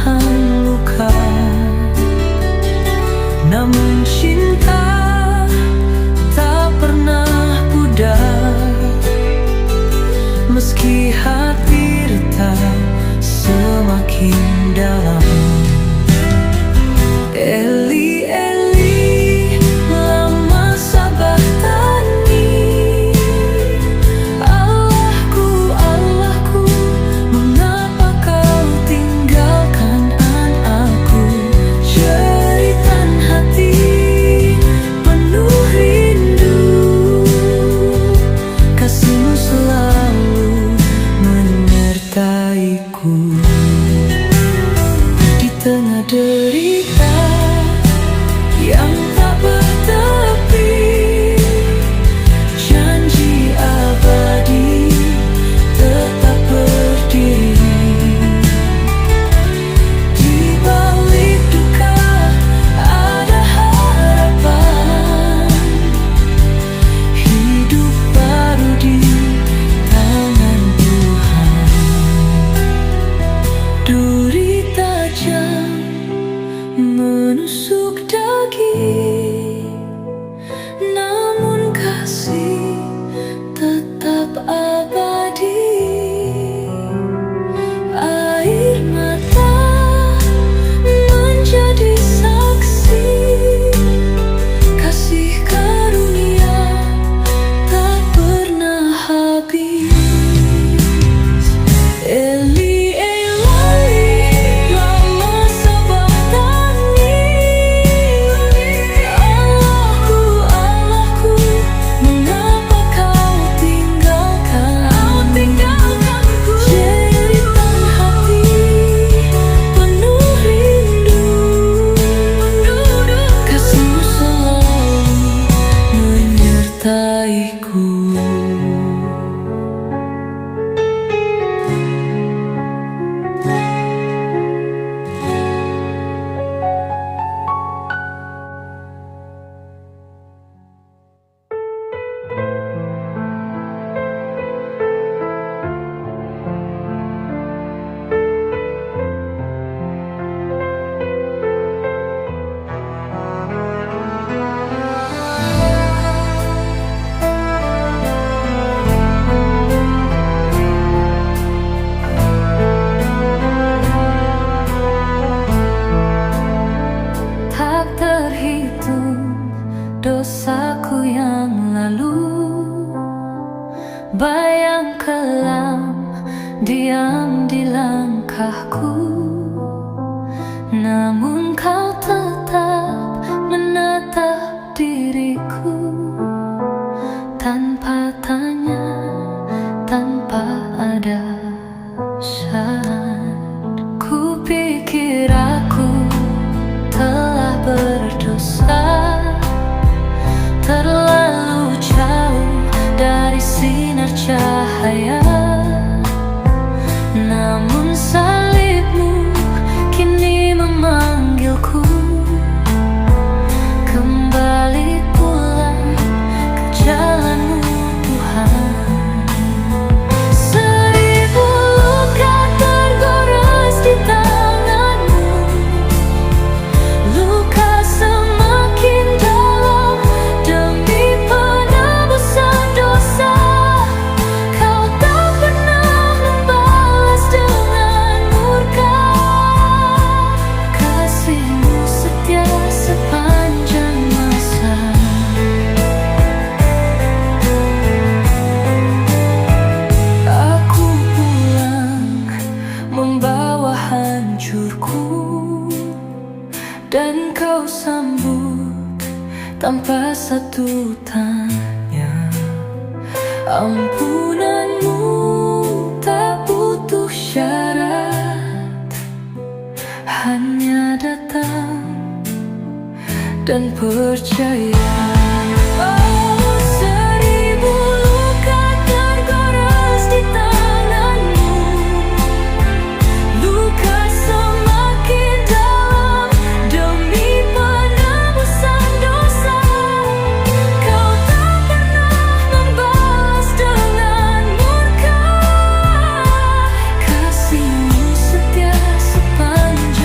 menahan luka. Namun cinta tak pernah pudar, meski hati retak semakin dalam. Eli, Eli, lama sabachthani. Allahku, Allahku, mengapa kau tinggalkan anakku? Jeritan hati penuh rindu, kasihmu selalu menyertaiku. Di tengah derita yang tak bertepi, janji abadi tetap berdiri. Di balik duka ada harapan, hidup baru di tangan Tuhan. Duri tajam menusuk daging, namun kasih tetap abadi. Air mata menjadi saksi, kasih karunia tak pernah habis. Eli, Eli, lama sabachthani. Allahku, Allahku, mengapa kau tinggalkan tinggalkanku? Jeritan hati penuh rindu, kasihmu selalu menyertaiku. Tak terhitung dosaku yang lalu, bayang kelam diam di langkahku. Namun kau tetap menatap diriku, tanpa tanya, tanpa ada syarat. Ku pikir aku telah berdosa, terlalu jauh dari sinar cahaya. Namun salibmu kini memanggilku, kembali pulang ke jalanmu Tuhan. Seribu luka tergores di tanganmu, luka semakin dalam demi penebusan dosa. Kau tak pernah membalas dengan murka, kasihmu setia sepanjang masa. Aku pulang membawa hancurku, dan kau sambut tanpa satu tanya. Ampunanmu tak butuh syarat, hanya datang dan percaya. Oh, seribu luka tergores di tanganmu, luka semakin dalam demi penebusan dosa. Kau tak pernah membalas dengan murka, kasihmu setia sepanjang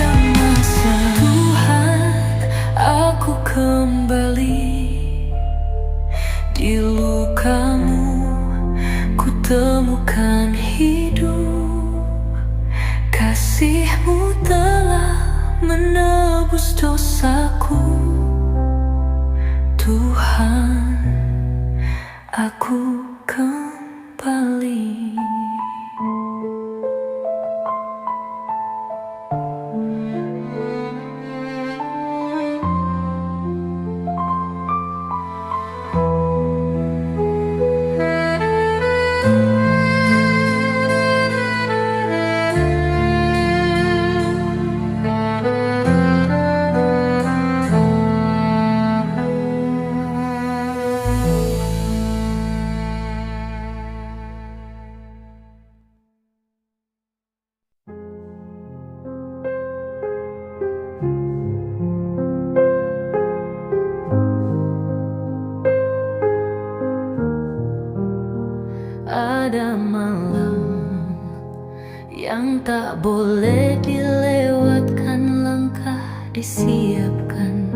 kasih-Mu telah menebus dosaku. Tuhan, aku kembali. Ada malam yang tak boleh dilewatkan, langkah disiapkan,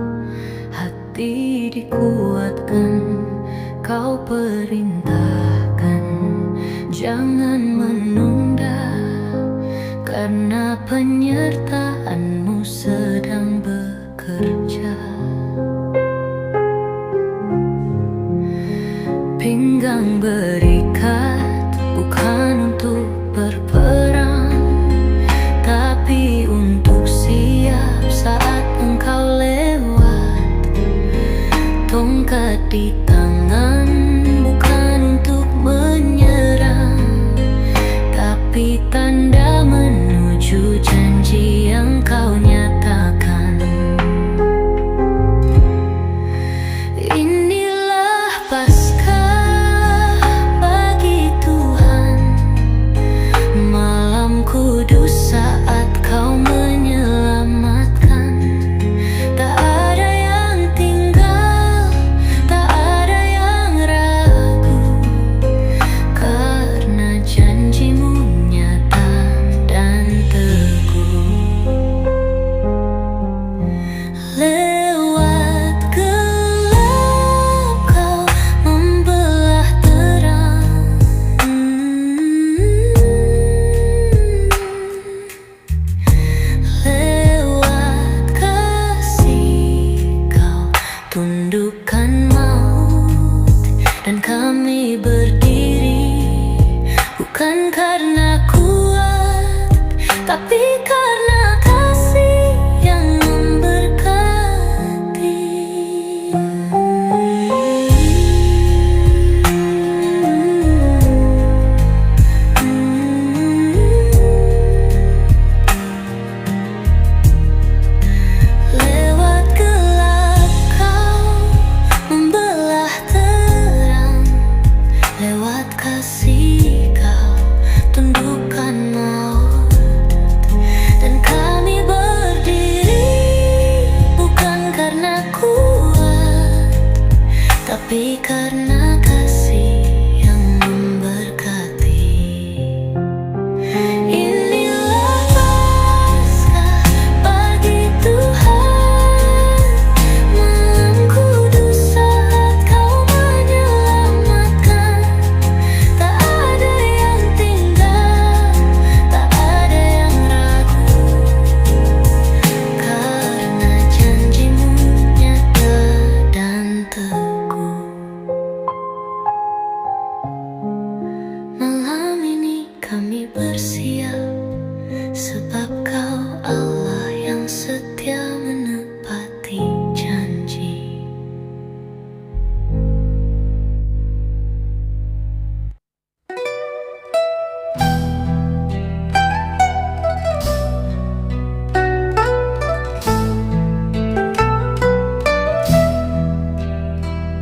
hati dikuatkan. Kau perintahkan, jangan menunda, karena penyertaan-Mu sedang bekerja. Pinggang berikat bukan untuk berperang, tapi untuk siap saat Engkau lewat. Tongkat di tangan bukan untuk menyerang, tapi tanda menuju janji yang Kau nyatakan. Inilah Paskah bagi Tuhan, malam kudus saat Kau menyelamatkan. Tak ada yang tinggal, tak ada yang ragu, karena janji-Mu nyata dan teguh. Lewat gelap Kau membelah terang. Lewat kasih Kau tundukkan maut, dan kami berdiri bukan karena kuat, tapi karena kasih yang memberkati. Lewat gelap Kau membelah terang, lewat kasih Kau tundukkan maut, dan kami berdiri bukan karena kuat, tapi karena kasih yang memberkati. Inilah Paskah bagi Tuhan, malam kudus saat Kau menyelamatkan. Tak ada yang tinggal, tak ada yang ragu, karena janji-Mu nyata dan teguh. Malam ini kami bersiap, sebab Kau Allah yang setia menepati janji.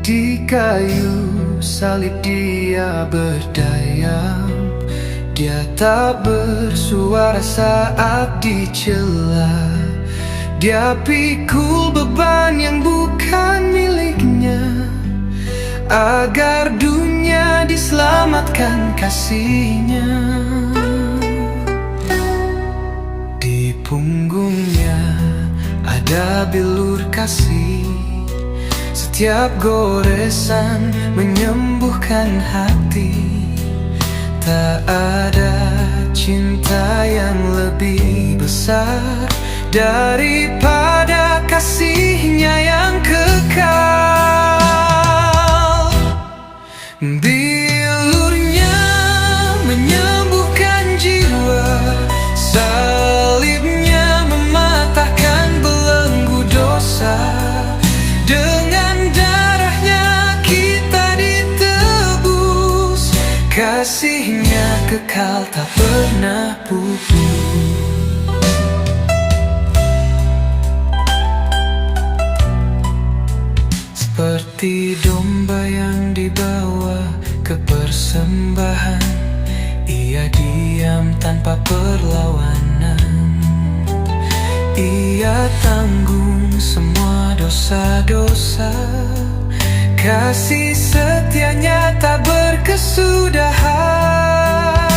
Di kayu salib Dia berdaya, Dia tak bersuara saat dicela. Dia pikul beban yang bukan miliknya, agar dunia diselamatkan kasih-Nya. Di punggungnya ada bilur kasih, setiap goresan menyembuhkan hati. Tak ada cinta yang lebih besar daripada kasihnya yang kekal. Bilurnya menyembuhkan jiwa, salibnya mematahkan belenggu dosa. Dengan darahnya kita ditebus, kasihnya kekal tak pernah pupus. Seperti domba yang dibawa ke persembahan, ia diam tanpa perlawanan. Ia tanggung semua dosa-dosa. Kasih setianya tak berkesudahan.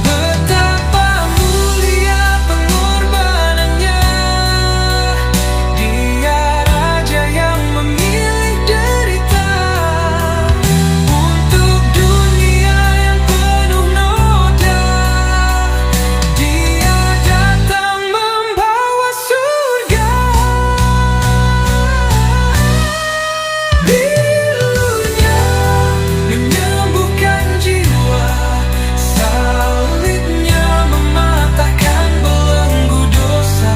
Betapa mulia pengorbanannya. Dia raja yang memilih derita untuk dunia yang penuh noda. Dia datang membawa surga. Bilurnya menyembuhkan jiwa, salibnya mematahkan belenggu dosa.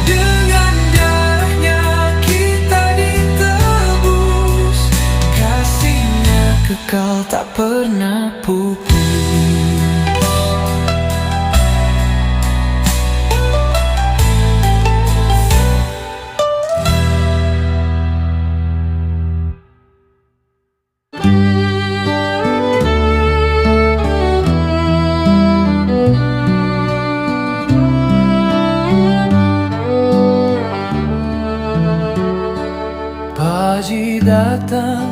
Dengan darahnya kita ditebus, kasihnya kekal tak pernah pupus. Pagi datang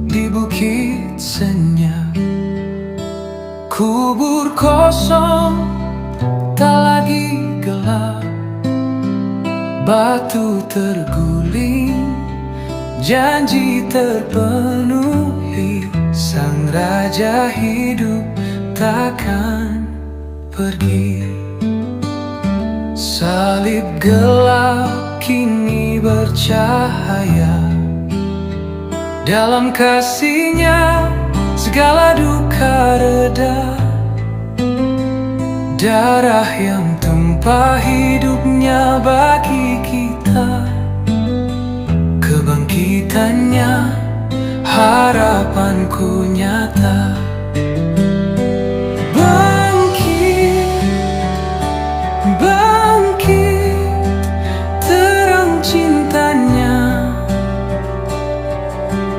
di bukit senyap, kubur kosong tak lagi gelap. Batu terguling, janji terpenuhi. Sang raja hidup takkan pergi. Salib gelap kini bercahaya. Dalam kasihnya segala duka reda. Darah yang tumpah hidupnya bagi kita. Kebangkitannya harapanku nyata. Bangkit, terang cintanya.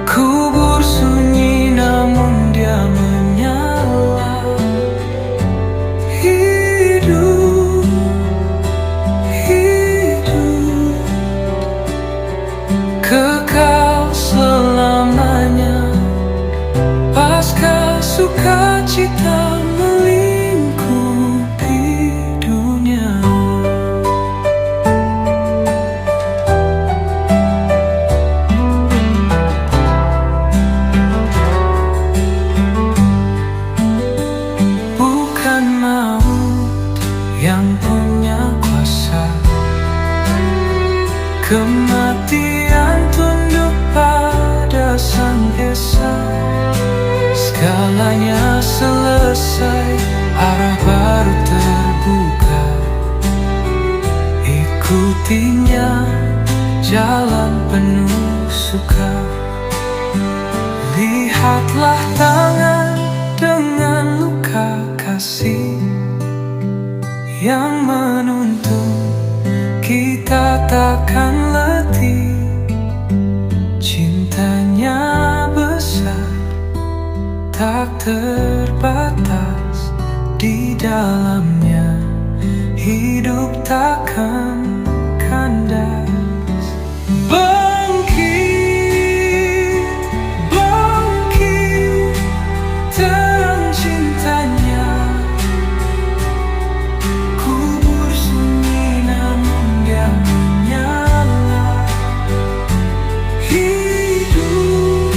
Kubur sunyi namun dia menyala. Hidup, kekal selamanya. Pasca sukacita melingkupi dunia. Bukan maut yang punya kuasa, kematian tunduk pada Sang Esa. Segalanya selesai, arah baru terbuka. Ikutinya, jalan penuh suka. Lihatlah tangan dengan luka kasih yang menuntun kita takkan letih. Cintanya besar, tak terbatas. Di dalamnya hidup takkan kandas. Bangkit, terang cintanya. Kubur sunyi namun dia menyala. Hidup,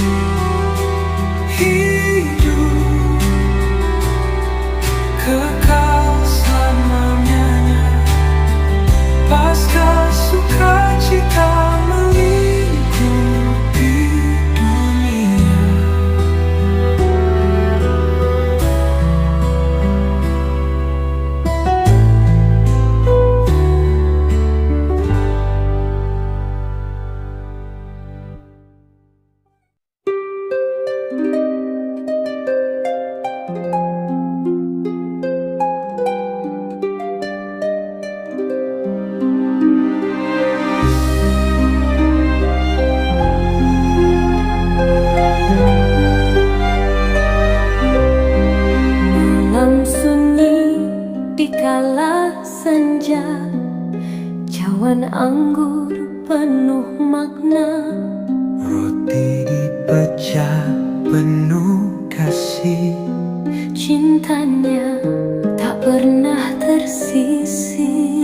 kala senja, cawan anggur penuh makna. Roti dipecah penuh kasih, Cintanya tak pernah tersisi.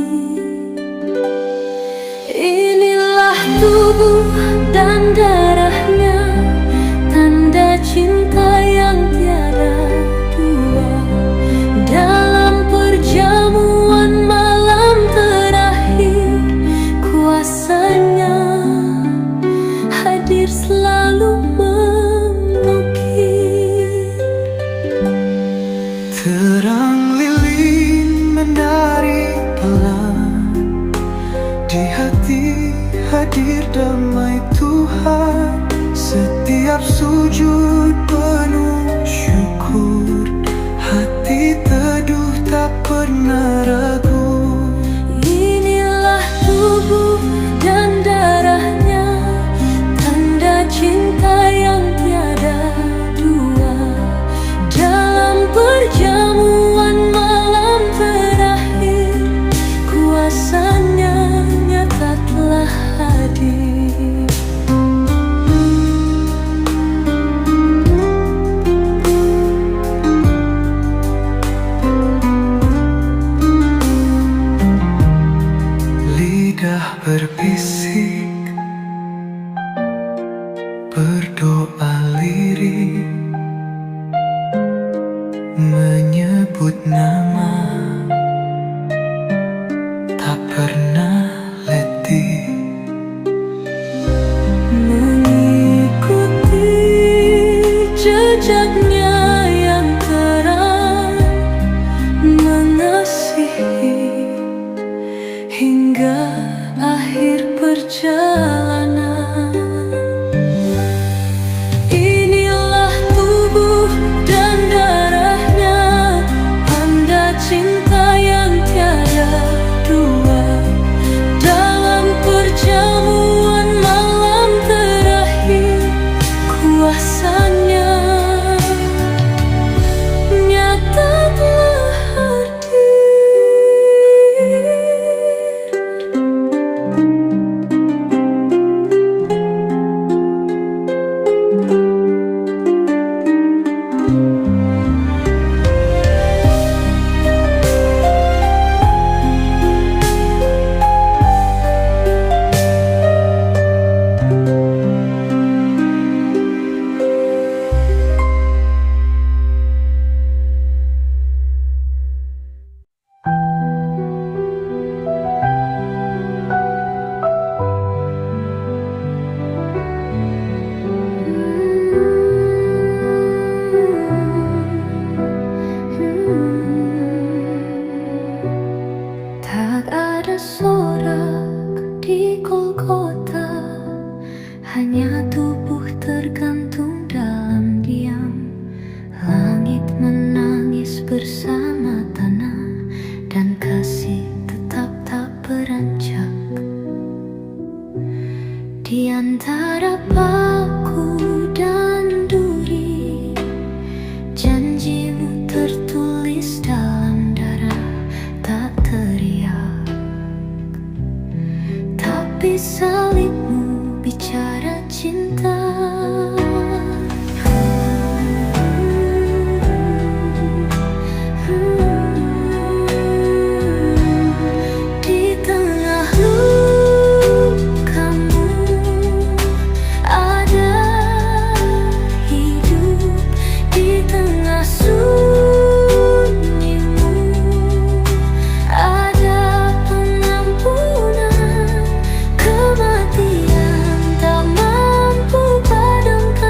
Inilah tubuh dan darahnya, tanda cinta yang tiada dua. Dalam perjamuan malam terakhir, kuasanya hadir selalu mengukir. terang lilin menari pelan, di hati hadir damai Tuhan. Setiap sujud penuh syukur, hati teduh tak pernah ragu. Inilah tubuh dan darahnya, tanda cinta yang tiada dua. Dalam perjamuan malam terakhir, kuasanya nyata telah hadir. Lidah berbisik, berdoa lirik, menyebut nama, tak pernah letih. Mengikuti jejaknya yang terang, mengasihi hingga akhir perjalanan. Inilah tubuh dan darahnya, tanda cinta yang tiada dua. Dalam perjamuan malam terakhir, kuasanya nyata telah hadir. Tak ada sorak di Golgota, hanya tubuh tergantung dalam diam. Langit menangis bersama tanah, dan kasih tetap tak beranjak. Di antara paku dan duri, janjimu tertulis dalam darah, tak teriak. Tapi salibmu bicara cinta. Di tengah lukamu ada hidup, di tengah sunyimu ada pengampunan. Kematian tak mampu padamkan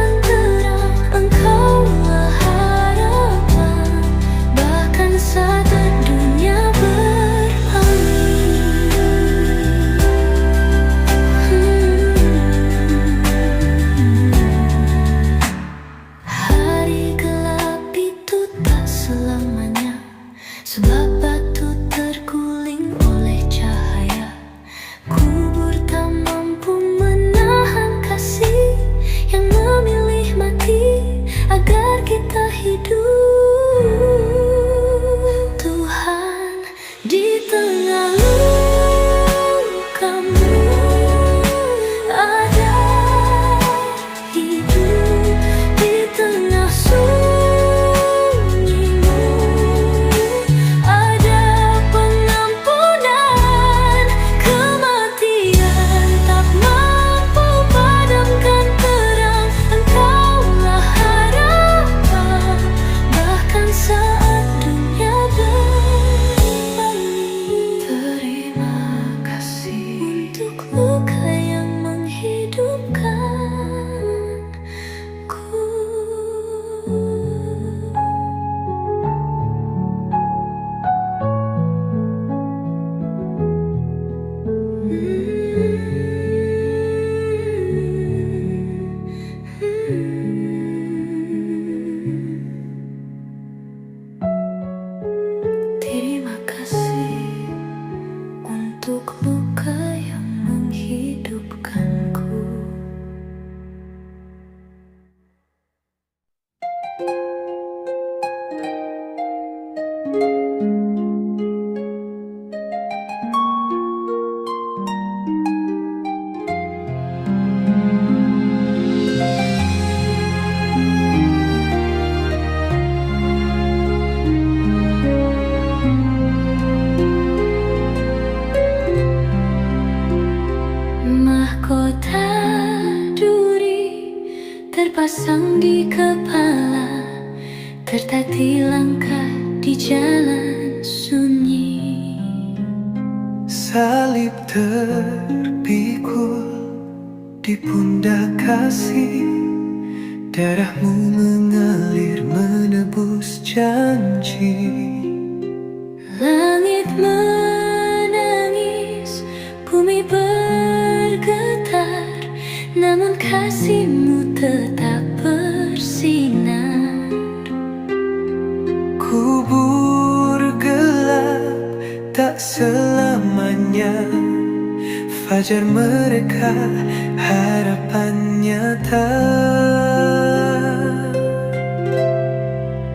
terpasang di kepala, tertatih langkah di jalan sunyi. Salib terpikul di pundak kasih, darahmu mengalir menebus janji. Langit menangis, bumi bergetar, namun kasih-Mu tetap bersinar. Kubur gelap tak selamanya, fajar mereka harapan nyata.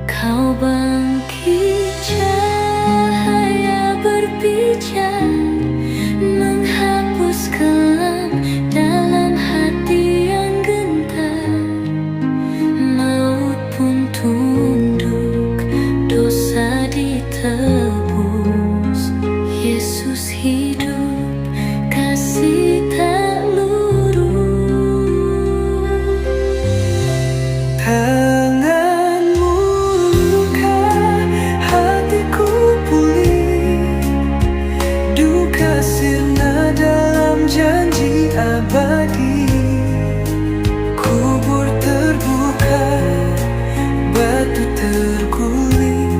Kau bangkit, cahaya berpijar, menghapus kelam dalam hati yang gentar. Maut pun tunduk, dosa ditebus. Yesus hidup, kasih tak lurus. Tanganmu luka, hatiku pulih, duka sirna dalam janji abadi. Kubur terbuka, batu terguling,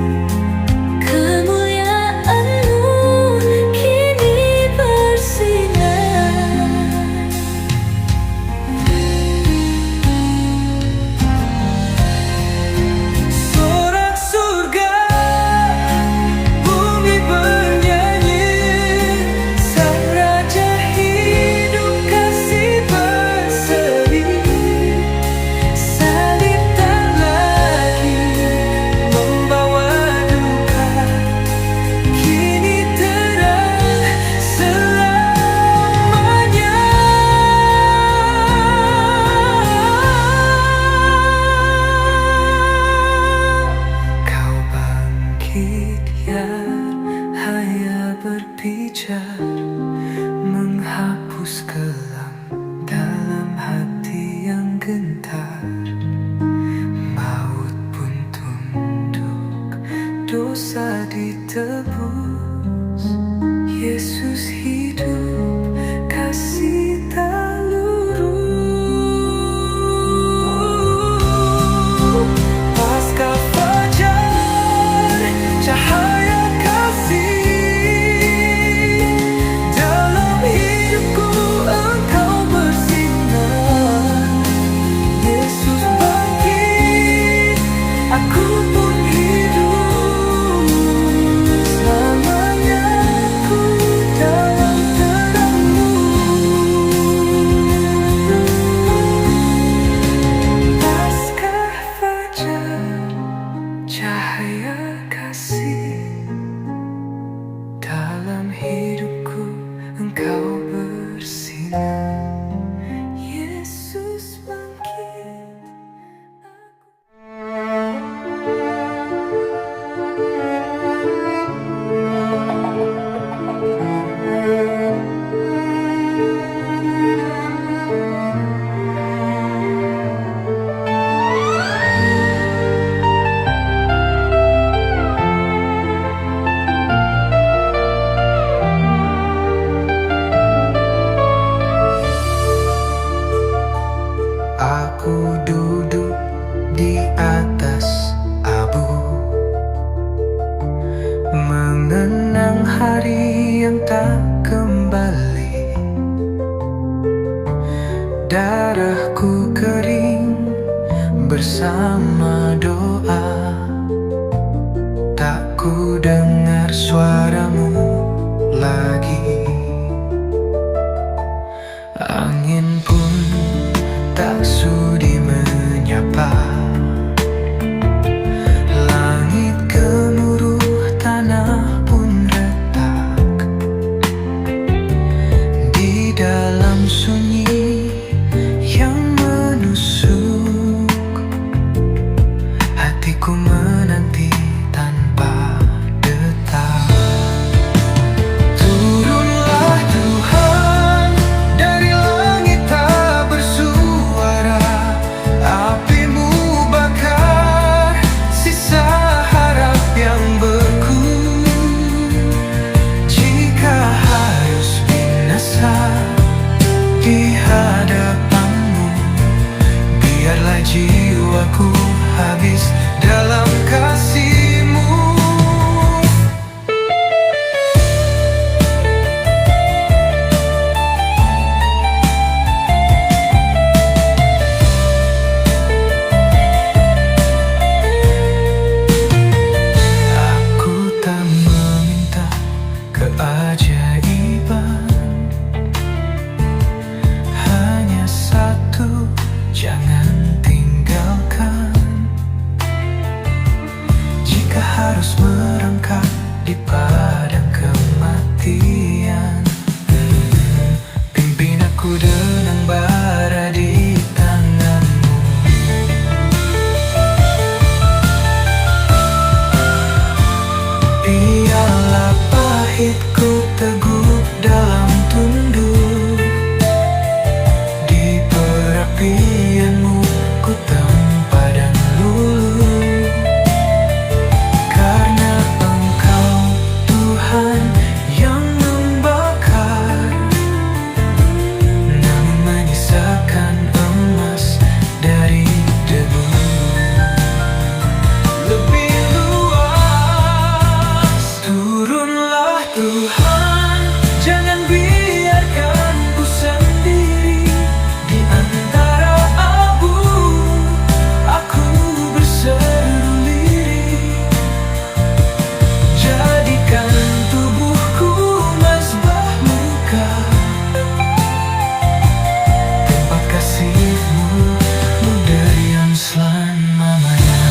Kemuliaan-Mu kini bersinar. sorak surga, bumi bernyanyi, Sang Raja hidup, kasih berseri. Salib tak lagi membawa duka, kini terang selamanya. Kau bangkit ya, haya berpijar, menghapus kelam dalam hati yang gentar. Maut pun tunduk, dosa ditebus. Yesus hidup, kasih tak lurus. Pasca fajar, cahaya kasih, dalam hidupku Engkau bersinar. Yesus bangkit, aku pun hidup, selamanya ku dalam terang-Mu. Pasca fajar, cahaya kasih, dalam hidupku Engkau bersinar. Yesus bangkit, aku duduk di atas abu, mengenang hari yang tak kembali. Darahku kering bersama doa, tak ku dengar suaramu lagi. Angin pun tak sudi menyapa, langit gemuruh, tanah pun retak. Di dalam sunyi yang menusuk, hatiku menanti tanpa detak. Turunlah Tuhan, dari langit tak bersuara, api keajaiban. Hanya satu, jangan tinggalkan. Jika harus merangkak di padang kematian, pimpin aku dengan bara di tanganmu. Biarlah pahitku teguh dalam tunduk, di perapianmu ku tempa dan luluh. Karena Engkau Tuhan yang membakar, namun menyisakan emas dari debu. Lebih luas, turunlah Tuhan, jangan biarkan ku sendiri di antara abu. Aku berseru lirik, jadikan tubuhku mazbah muka, tempat kasih-Mu derian selamanya.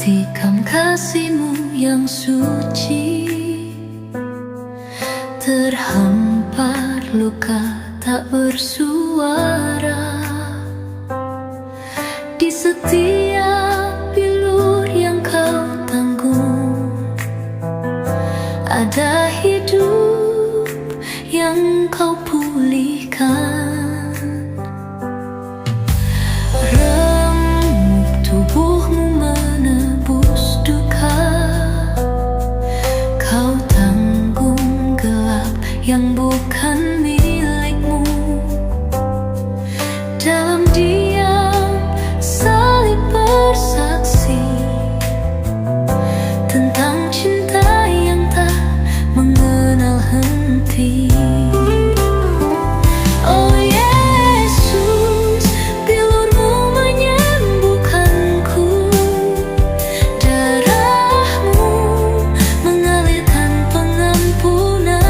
Tertikam kasih-Mu yang suci, terhampar luka tak bersuara. Di setiap bilur yang Kau tanggung, ada hidup yang Kau pulihkan. Remuk tubuh-Mu menebus duka, Kau tanggung gelap yang bukan milik-Mu. Dalam diam salib bersaksi tentang cinta yang tak mengenal henti. Oh Yesus, bilur-Mu menyembuhkanku, darah-Mu mengalirkan pengampunan.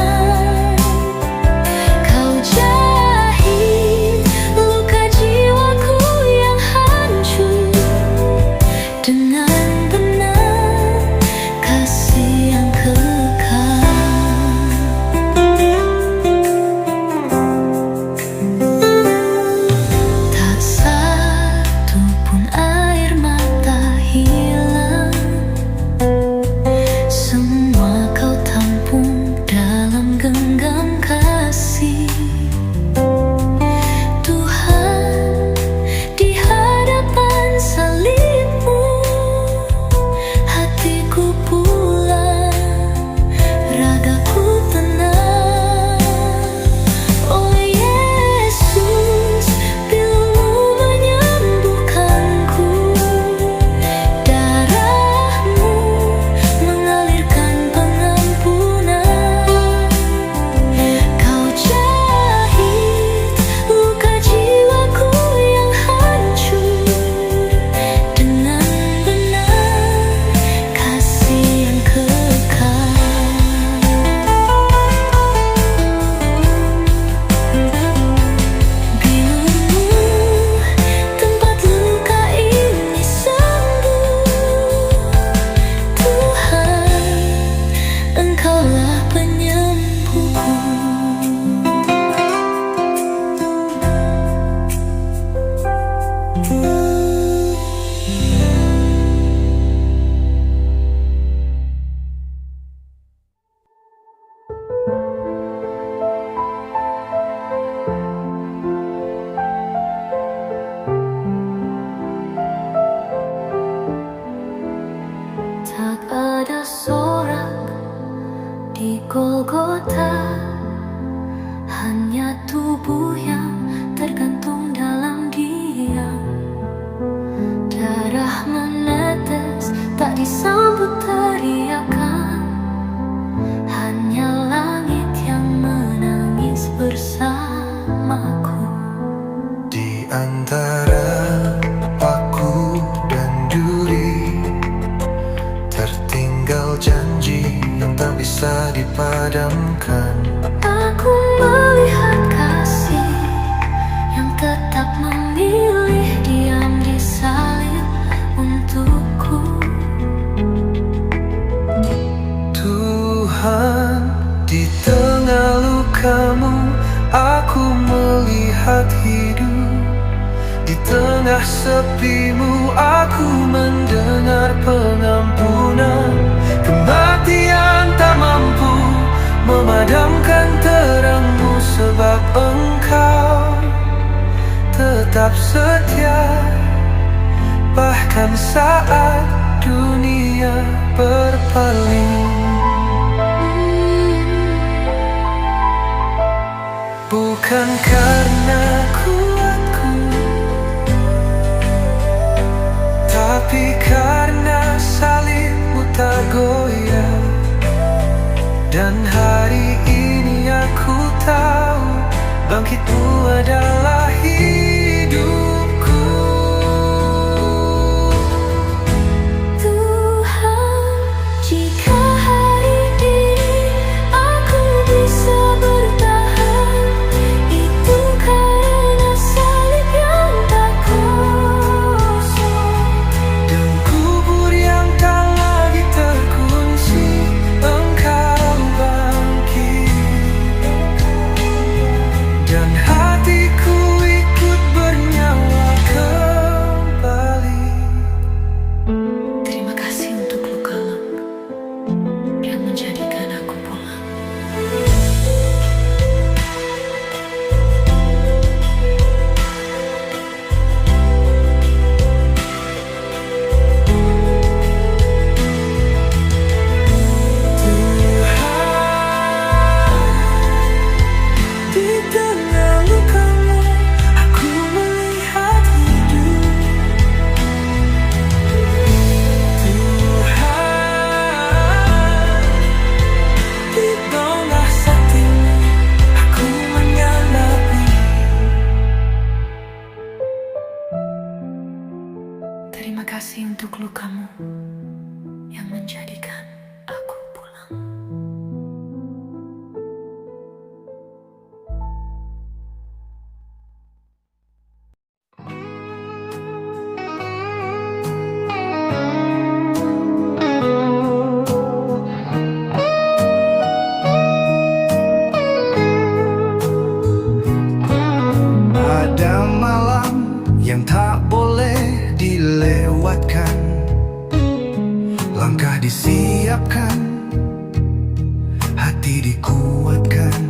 hanya tubuh yang tergantung dalam diam. Darah menetes, tak disambut teriakan. Hanya langit yang menangis bersamaku. Di antara paku dan duri, tertinggal janji yang tak bisa dipadamkan. Aku melihat kasih yang tetap memilih diam di salib untukku. Tuhan, di tengah lukamu aku melihat hidup. Di tengah sepimu aku mendengar pengampunan. Kematian tak mampu memadamkan terangmu, sebab Engkau tetap setia, bahkan saat dunia berpaling. Bukan karena kuatku, tapi karena salibmu tak goyah. Dan hari ini aku tahu bangkitmu adalah hidupku. Tuhan, jika hari ini aku bisa bertahan, itu karena salib yang tak kosong. Dan kubur yang tak lagi terkunci, Engkau bangkit. Dan hatiku ikut bernyawa kembali. Terima kasih untuk lukamu yang menjadikan aku pulang. Di tengah lukamu aku melihat hidup. Tuhan, di tengah saktimu aku menyanapi. Terima kasih untuk lukamu yang menjadikan aku pulang. Ada malam yang tak boleh dilewatkan. Langkah disiapkan, hati dikuatkan.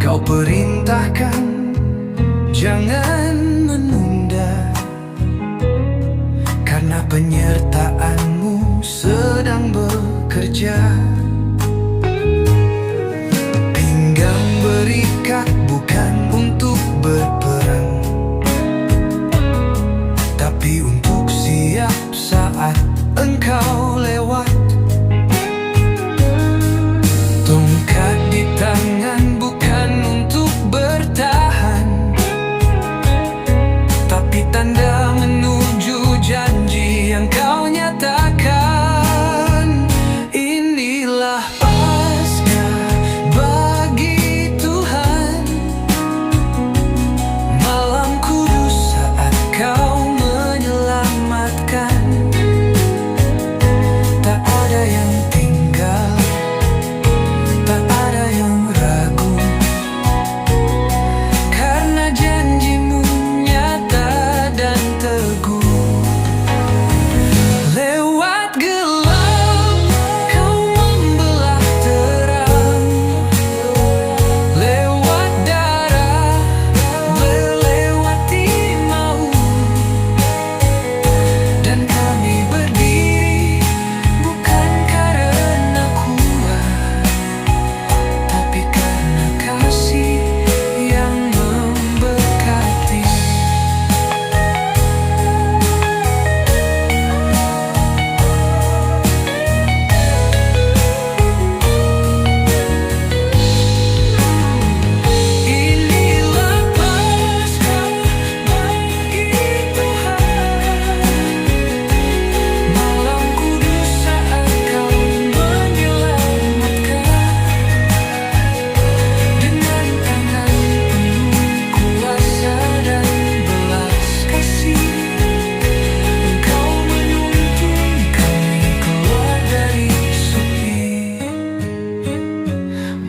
Kau perintahkan, jangan menunda, karena penyertaanmu sedang bekerja. Pinggang berikat bukan untuk berperang, tapi untuk siap saat Engkau lewat. Tongkat di tangan bukan untuk bertahan,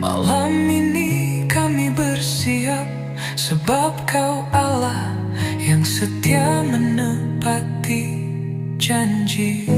Malam ini kami bersiap, sebab Kau Allah yang setia menepati janji.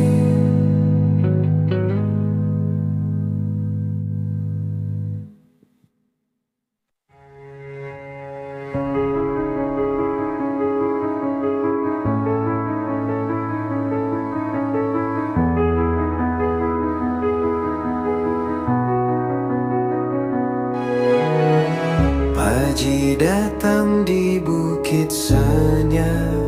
Pagi datang di bukit senyap,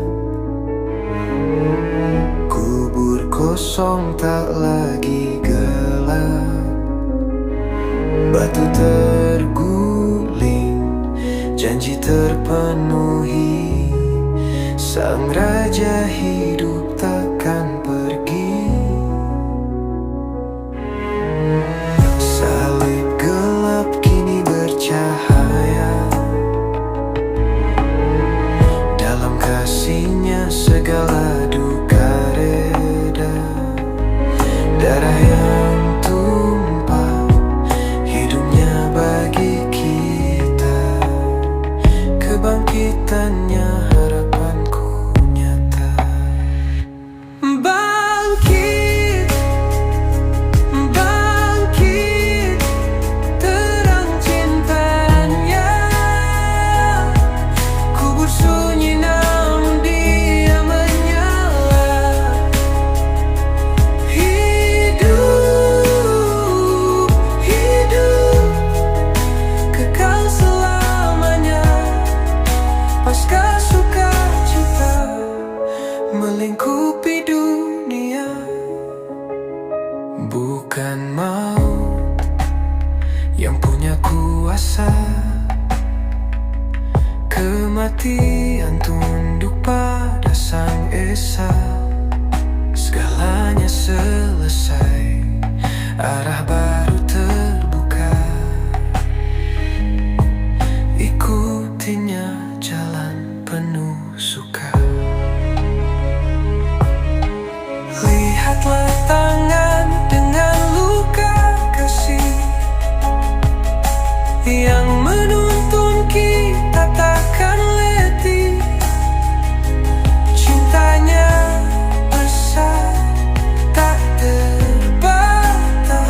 kubur kosong tak lagi gelap. Batu terguling, janji terpenuhi. Sang Raja hidup takkan pergi. Salib gelap kini bercahaya, dalam kasih-Nya segala duka reda. Darah yang tumpah, hidupnya bagi kita. Kebangkitannya harapanku nyata. Bangkit, bangkit, terang cintanya. Kubur sunyi namun Dia menyala. Hidup, hidup, kekal selamanya. Pasca sukacita melingkupi dunia. Bukan maut yang punya kuasa, kematian tunduk pada Sang Esa. Segalanya selesai, arah baru terbuka. Ikutinya jalan penuh suka. Lihatlah tangan dengan luka kasih yang menuntun kita takkan letih. Cintanya besar, tak terbatas.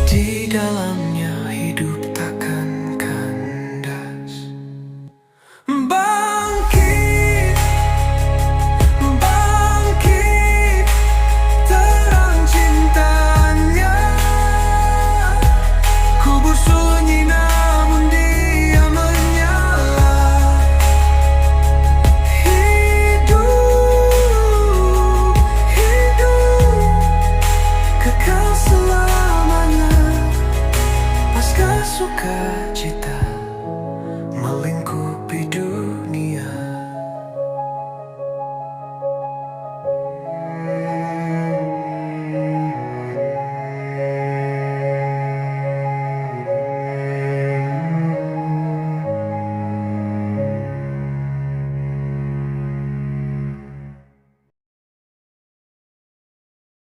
Di dalamnya hidup takkan kandas. Bangkit, bangkit, terang cintanya. Kubur sunyi namun Dia menyala. Hidup, hidup, kekal selamanya. Pasca sukacita